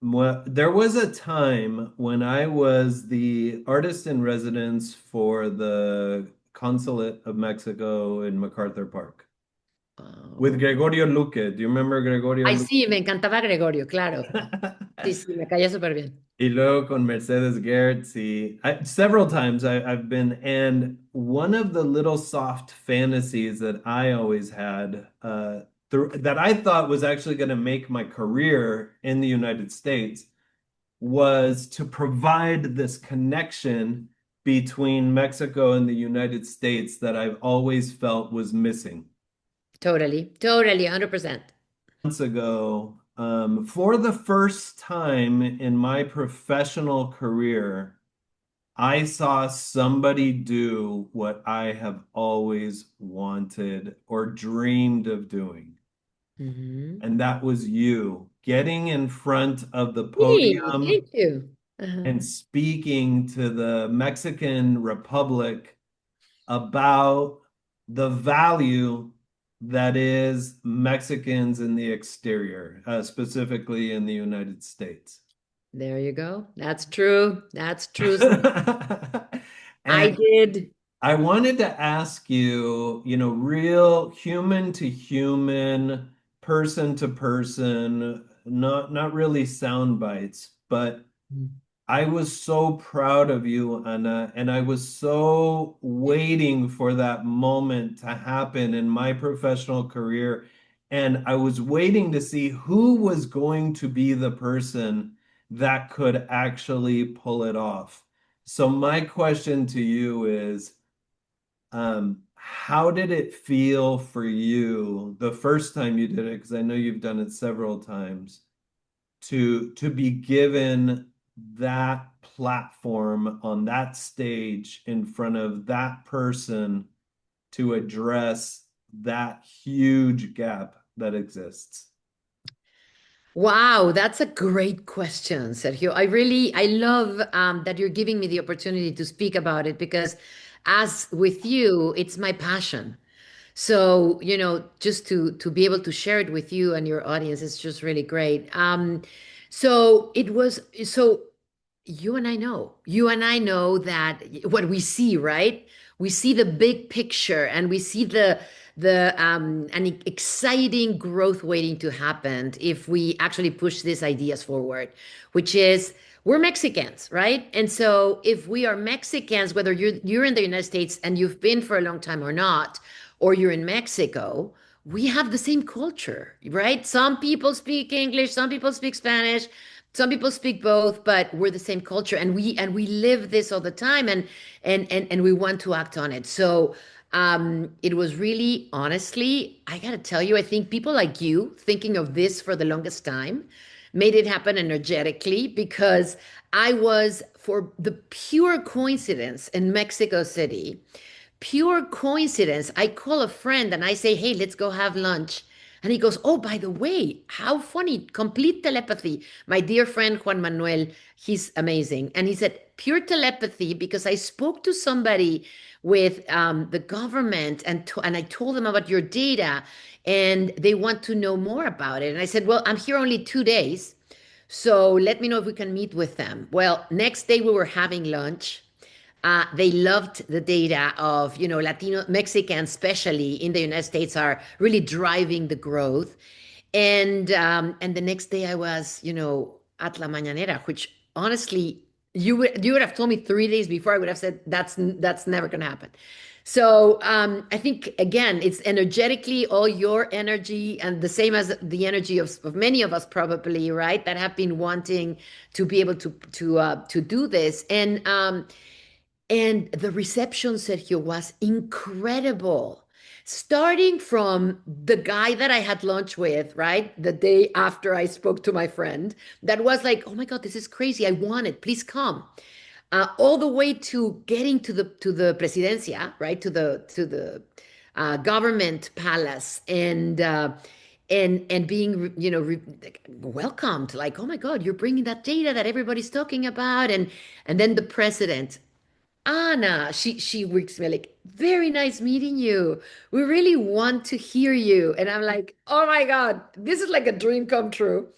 Well, there was a time when I was the artist in residence for the Consulate of Mexico in MacArthur Park with Oh. Gregorio Luque. Do you remember Gregorio Ay, Luque? sí, me encantaba Gregorio, claro. Sí, sí, me caía súper bien. Y luego con Mercedes Gertz several times I've been, and one of the little soft fantasies that I always had, that I thought was actually going to make my career in the United States was to provide this connection between Mexico and the United States that I've always felt was missing. Totally, totally, 100%. Months ago, for the first time in my professional career, I saw somebody do what I have always wanted or dreamed of doing. Mhm. And that was you getting in front of the Sí, podium thank you. Ajá. and speaking to the Mexican Republic about the value that is Mexicans in the exterior, specifically in the United States. There you go. That's true. That's true. I And did. I wanted to ask you, real human to human, person to person, not really sound bites, but I was so proud of you, Anna, and I was so waiting for that moment to happen in my professional career. And I was waiting to see who was going to be the person that could actually pull it off. So my question to you is, how did it feel for you the first time you did it? Because I know you've done it several times to be given that platform on that stage in front of that person to address that huge gap that exists. Wow, that's a great question, Sergio. I love that you're giving me the opportunity to speak about it because, as with you, it's my passion. So, just to be able to share it with you and your audience is just really great. So you and I know that what we see, right? We see the big picture and we see the an exciting growth waiting to happen if we actually push these ideas forward, which is we're Mexicans, right? And so if we are Mexicans, whether you're in the United States and you've been for a long time or not, or you're in Mexico, we have the same culture, right? Some people speak English, some people speak Spanish, some people speak both, but we're the same culture and we live this all the time and we want to act on it. So it was really honestly, I gotta tell you, I think people like you thinking of this for the longest time made it happen energetically because I was, for the pure coincidence, in Mexico City. Pure coincidence. I call a friend and I say, hey, let's go have lunch. And he goes, oh, by the way, how funny, complete telepathy. My dear friend Juan Manuel, he's amazing. And he said, pure telepathy, because I spoke to somebody with the government and I told them about your data and they want to know more about it. And I said, well, I'm here only 2 days. So let me know if we can meet with them. Well, next day we were having lunch. They loved the data of, Latino Mexicans, especially in the United States, are really driving the growth. And the next day I was, at La Mañanera, which honestly you would have told me 3 days before, I would have said that's never going to happen. So I think again, it's energetically all your energy and the same as the energy of many of us probably, right? That have been wanting to be able to do this. And the reception, Sergio, was incredible. Starting from the guy that I had lunch with, right? The day after I spoke to my friend, that was like, oh my God, this is crazy. I want it. Please come. All the way to getting to the presidencia, right? To the government palace and being welcomed, like, oh my God, you're bringing that data that everybody's talking about, and then the president. Anna, she works me like, very nice meeting you. We really want to hear you. And I'm like, oh my God, this is like a dream come true.